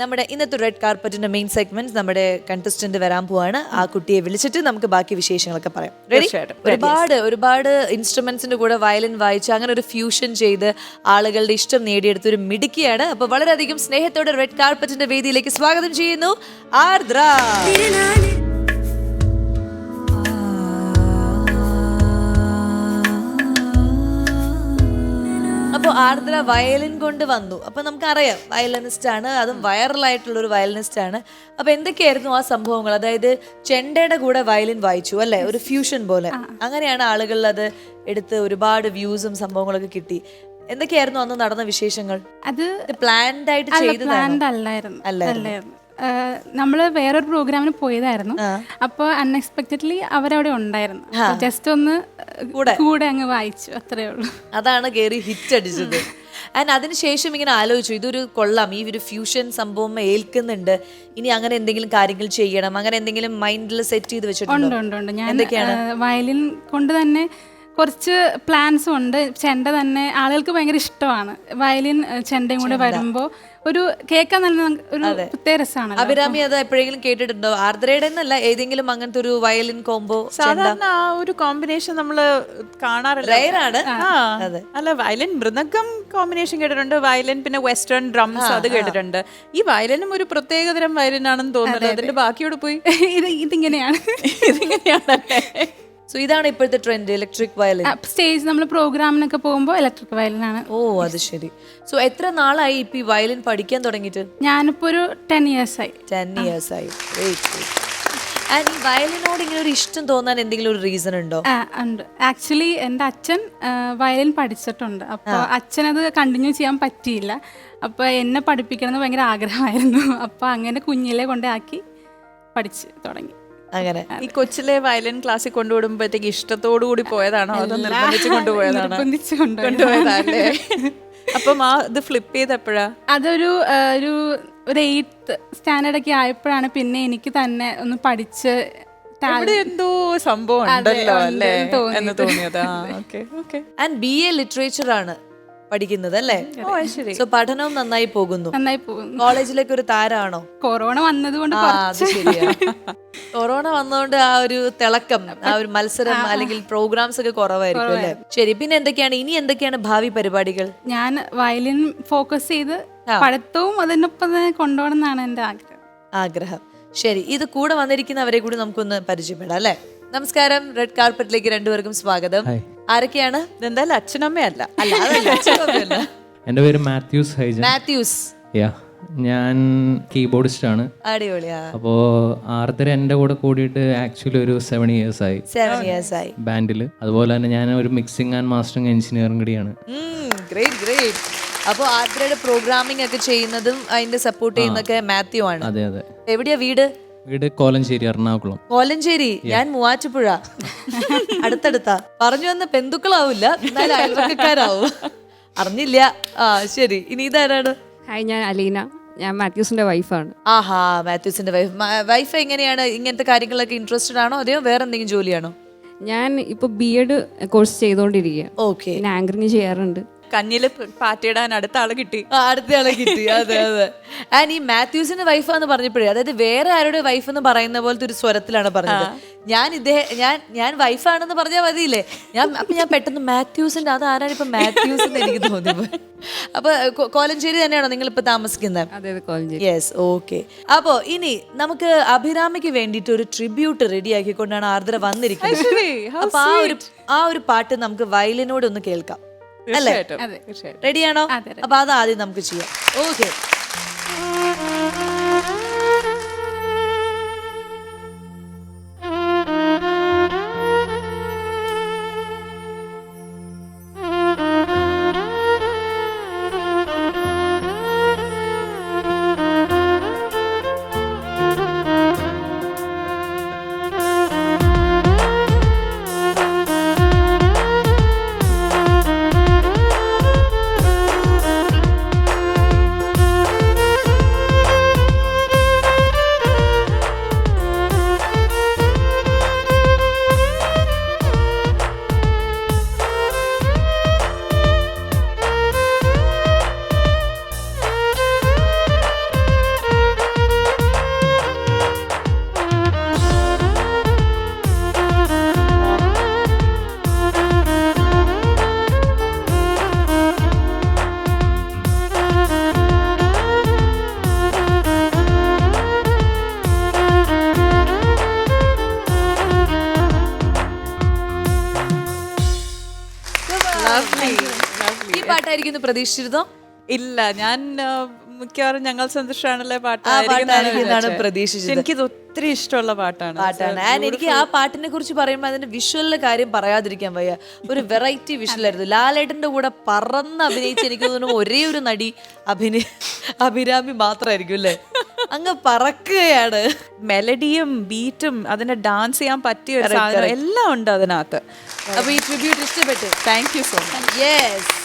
നമ്മുടെ ഇന്നത്തെ red കാർപ്പറ്റിന്റെ main segment നമ്മുടെ കണ്ടസ്റ്റന്റ് വരാൻ പോവാണ്. ആ കുട്ടിയെ വിളിച്ചിട്ട് നമുക്ക് ബാക്കി വിശേഷങ്ങളൊക്കെ പറയാം. റെഡി? ഒരുപാട് ഇൻസ്ട്രുമെന്റ്സിന്റെ കൂടെ വയലിൻ വായിച്ച് അങ്ങനെ ഒരു ഫ്യൂഷൻ ചെയ്ത് ആളുകളുടെ ഇഷ്ടം നേടിയെടുത്ത ഒരു മിടുക്കിയാണ്. അപ്പൊ വളരെയധികം സ്നേഹത്തോടെ റെഡ് കാർപ്പറ്റിന്റെ വേദിയിലേക്ക് സ്വാഗതം ചെയ്യുന്നു ആർദ്ര. അപ്പോൾ ആർദ്ര വയലിൻ കൊണ്ട് വന്നു. അപ്പൊ നമുക്കറിയാം വയലിനിസ്റ്റ് ആണ്, അതും വൈറലായിട്ടുള്ള ഒരു വയലിനിസ്റ്റ് ആണ്. അപ്പൊ എന്തൊക്കെയായിരുന്നു ആ സംഭവങ്ങൾ? അതായത് ചെണ്ടയുടെ കൂടെ വയലിൻ വായിച്ചു അല്ലെ, ഒരു ഫ്യൂഷൻ പോലെ. അങ്ങനെയാണ് ആളുകൾ അത് എടുത്ത് ഒരുപാട് വ്യൂസും സംഭവങ്ങളൊക്കെ കിട്ടി. എന്തൊക്കെയായിരുന്നു അന്ന് നടന്ന വിശേഷങ്ങൾ? അത് പ്ലാൻഡ് ആയിട്ട് ചെയ്തതല്ലായിരുന്നു. നമ്മള് വേറൊരു പ്രോഗ്രാമിന് പോയതായിരുന്നു. അപ്പൊ അൺഎക്സ്പെക്ടഡ്ലി അവരവിടെ ഉണ്ടായിരുന്നു. ജസ്റ്റ് ഒന്ന് കൂടെ അങ്ങ് വായിച്ചു, അത്രേ ഉള്ളൂ. അതാണ് കേറി ഹിറ്റ് അടിച്ചത്. ആൻഡ് അതിനുശേഷം ഇങ്ങനെ ആലോചിച്ചു, ഇതൊരു കൊള്ളാം, ഈ ഒരു ഫ്യൂഷൻ സംഭവം ഏൽക്കുന്നുണ്ട്, ഇനി അങ്ങനെ എന്തെങ്കിലും കാര്യങ്ങൾ ചെയ്യണം, അങ്ങനെ എന്തെങ്കിലും മൈൻഡിൽ സെറ്റ് ചെയ്ത് വെച്ചിട്ടുണ്ടോ? ഉണ്ട്. ഞാൻ വയലിൻ കൊണ്ട് തന്നെ കുറച്ച് പ്ലാൻസും ഉണ്ട്. ചെണ്ട തന്നെ ആളുകൾക്ക് ഭയങ്കര ഇഷ്ടമാണ്. വയലിൻ ചെണ്ടയും കൂടെ വരുമ്പോ ഒരു കേൾക്കാൻ നല്ല ഒരു പ്രത്യേക രസമാണ്. അഭിരാമി അത് എപ്പോഴെങ്കിലും കേട്ടിട്ടുണ്ടോ? ആർദ്രയുടെ എന്നല്ല, ഏതെങ്കിലും അങ്ങനത്തെ ഒരു വയലിൻ കോംബോ? സാധാരണ ആ ഒരു കോമ്പിനേഷൻ നമ്മള് കാണാറില്ല. അല്ല, വയലിൻ മൃദംഗം കോമ്പിനേഷൻ കേട്ടിട്ടുണ്ട്, വയലിൻ പിന്നെ വെസ്റ്റേൺ ഡ്രംസ് അത് കേട്ടിട്ടുണ്ട്. ഈ വയലിനും ഒരു പ്രത്യേകതരം വയലിനാണെന്ന് തോന്നുന്നത്. അതിന്റെ ബാക്കിയോട് പോയി ഇതിങ്ങനെയാണ്. സോ ഇതാണ് ഇപ്പോഴത്തെ ട്രെൻഡ്, ഇലക്ട്രിക് വയലിൻ. സ്റ്റേജ് നമ്മൾ പ്രോഗ്രാമിനൊക്കെ പോകുമ്പോൾ ഇലക്ട്രിക് വയലിനാണ്. ഓ, അത് ശരി. സോ എത്ര നാളായി ഇപ്പൊ ഈ വയലിൻ പഠിക്കാൻ തുടങ്ങിയിട്ട്? ഞാനിപ്പോ ഒരു 10 years ആയി. 10 years ആയി. ആൻഡ് ഈ വയലിനോട് ഇങ്ങനെ ഒരു ഇഷ്ടം തോന്നാൻ എന്തെങ്കിലും ഒരു റീസൺ ഉണ്ടോ? ഉണ്ട്. ആക്ച്വലി എൻ്റെ അച്ഛൻ വയലിൻ പഠിച്ചിട്ടുണ്ട്. അപ്പോൾ അച്ഛനത് കണ്ടിന്യൂ ചെയ്യാൻ പറ്റിയില്ല. അപ്പോൾ എന്നെ പഠിപ്പിക്കണം എന്ന് ഭയങ്കര ആഗ്രഹമായിരുന്നു. അപ്പോൾ അങ്ങനെ കുഞ്ഞിലെ കൊണ്ടാക്കി പഠിച്ച് തുടങ്ങി. അങ്ങനെ ഈ കൊച്ചിലെ വയലിൻ ക്ലാസ്സിൽ കൊണ്ടുവിടുമ്പോഴത്തേക്ക് ഇഷ്ടത്തോടു കൂടി പോയതാണോ അതോ നിർബന്ധിച്ച് കൊണ്ടുപോയതാണോ? കൊണ്ടുപോയതല്ലേ. അപ്പം ഇത് ഫ്ലിപ്പ് ചെയ്തപ്പോഴാ? അതൊരു ഒരു 8th standard ഒക്കെ ആയപ്പോഴാണ് പിന്നെ എനിക്ക് തന്നെ ഒന്ന് പഠിച്ച് എന്തോ സംഭവം ഉണ്ടല്ലോ അല്ലേ എന്ന് തോന്നിയത്. ആൻഡ് BA ലിറ്ററേച്ചർ ആണ് പഠിക്കുന്നത് അല്ലേ? സോ പഠനവും നന്നായി പോകുന്നു. കോളേജിലേക്ക് ഒരു താരാണോ? കൊറോണ വന്നതുകൊണ്ട്. കൊറോണ വന്നതുകൊണ്ട് ആ ഒരു തിളക്കം, ആ ഒരു മത്സരം അല്ലെങ്കിൽ പ്രോഗ്രാംസ് ഒക്കെ കുറവായിരിക്കും അല്ലേ? ശരി. പിന്നെ എന്തൊക്കെയാണ് ഭാവി പരിപാടികൾ? ഞാൻ വയലിൻ ഫോക്കസ് ചെയ്ത് പഠിത്തവും അതിനൊപ്പം തന്നെ കൊണ്ടുപോകണം എന്നാണ് എന്റെ ആഗ്രഹം. ശരി, ഇത് കൂടെ വന്നിരിക്കുന്നവരെ കൂടി നമുക്കൊന്ന് പരിചയപ്പെടാം അല്ലേ? നമസ്കാരം, റെഡ് കാർപ്പറ്റിലേക്ക് രണ്ടുപേർക്കും സ്വാഗതം. ആരൊക്കെയാണ്? ഇതെന്തായാലും അച്ഛനമ്മയല്ല. എന്റെ പേര് മാത്യൂസ്. മാത്യൂസ്. ഞാൻ കീബോർഡിസ്റ്റ് ആണ്. അടിപൊളിയാ. അപ്പോ ആർദ്ര എന്റെ കൂടെ കൂടിയിട്ട് ആക്ച്വലി ഒരു 7 years ആയി ബാൻഡില്. അതുപോലെ തന്നെ ഞാൻ ഒരു മിക്സിംഗ് ആൻഡ് മാസ്റ്ററിംഗ് എഞ്ചിനീയറും കൂടിയാണ്. ഗ്രേറ്റ്. അപ്പൊ ആർദ്രയുടെ പ്രോഗ്രാമിംഗ് ഒക്കെ ചെയ്യുന്നതും അതിന്റെ സപ്പോർട്ട് ചെയ്യുന്നൊക്കെ മാത്യു ആണ്. അതെ. എവിടെയാ വീട്? കോലഞ്ചേരി, എറണാകുളം. കോലഞ്ചേരി. ഞാൻ മൂവാറ്റുപുഴ. അടുത്തടുത്താ. പറഞ്ഞു വന്ന ബന്ധുക്കളാവില്ല, എന്നാലും അയൽവക്കക്കാരാവും. അറിഞ്ഞില്ല. ശരി. ഇനി ഇതാരാണ്? ഹായ്, ഞാൻ അലീന. ഞാൻ മാത്യൂസിന്റെ വൈഫാണ്. ആഹാ, മാത്യൂസിന്റെ വൈഫ് എങ്ങനെയാണ്? ഇങ്ങനത്തെ കാര്യങ്ങളൊക്കെ ഇൻട്രസ്റ്റഡ് ആണോ അതെയോ വേറെ എന്തെങ്കിലും ജോലിയാണോ? ഞാൻ ഇപ്പൊ B.Ed കോഴ്സ് ചെയ്തോണ്ടിരിക്കുക. ഓക്കെ. പിന്നെ ആങ്കറിങ് ചെയ്യാറുണ്ട്. കഞ്ഞില് പാറ്റിയിടാൻ അടുത്ത ആളെ കിട്ടി. അതെ. ആൻഡ് ഈ മാത്യൂസിന്റെ വൈഫാന്ന് പറഞ്ഞപ്പോഴേ, അതായത് വേറെ ആരുടെ വൈഫ് എന്ന് പറയുന്ന പോലത്തെ ഒരു സ്വരത്തിലാണ് പറഞ്ഞത്. ഞാൻ വൈഫാണെന്ന് പറഞ്ഞാൽ മതിയില്ലേ? ഞാൻ പെട്ടെന്ന് മാത്യൂസിന്റെ അത് ആരാണ് ഇപ്പൊ മാത്യൂസ് എന്ന് എനിക്ക് തോന്നിപ്പോ. അപ്പൊ കോലഞ്ചേരി തന്നെയാണോ നിങ്ങൾ ഇപ്പൊ താമസിക്കുന്നത്? അതെ, കോലഞ്ചേരി. Yes, okay. അപ്പോ ഇനി നമുക്ക് അഭിരാമിക്ക് വേണ്ടിയിട്ട് ഒരു ട്രിബ്യൂട്ട് റെഡി ആക്കിക്കൊണ്ടാണ് ആർദ്ര വന്നിരിക്കുന്നത്. അപ്പൊ ആ ഒരു പാട്ട് നമുക്ക് വയലിനോട് ഒന്ന് കേൾക്കാം അല്ലേ? റെഡിയാണോ? അപ്പൊ അത് ആദ്യം നമുക്ക് ചെയ്യാം. ഓക്കെ. പാട്ടായിരിക്കും എന്ന് പ്രതീക്ഷിച്ചിരുന്നോ? ഇല്ല, ഞാൻ മിക്കവാറും ഞങ്ങൾ സന്തോഷാണല്ലേ പാട്ടായിരിക്കും എന്നാണ് പ്രതീക്ഷിച്ചത്. എനിക്കിത് ഒത്തിരി ഇഷ്ടമുള്ള പാട്ടാണ്. ആൻഡ് എനിക്ക് ആ പാട്ടിനെ കുറിച്ച് പറയുമ്പോൾ അതിന്റെ വിഷ്വലിന്റെ കാര്യം പറയാതിരിക്കാൻ വയ്യ. ഒരു വെറൈറ്റി വിഷ്വലായിരുന്നു. ലാലേട്ടന്റെ കൂടെ പറന്ന് അഭിനയിച്ച് എനിക്ക് തോന്നുന്നു ഒരേ ഒരു നടി അഭിരാമി മാത്രമായിരിക്കും അല്ലേ? അങ്ങ് പറക്കുകയാണ്. മെലഡിയും ബീറ്റും അതിനെ ഡാൻസ് ചെയ്യാൻ പറ്റിയ ഒരു സാധനം എല്ലാം ഉണ്ട് അതിനകത്ത്. അപ്പൊ ഈ ട്രിബ്യൂട്ട് ഇഷ്ടപ്പെട്ടു. Thank you so much. Yes.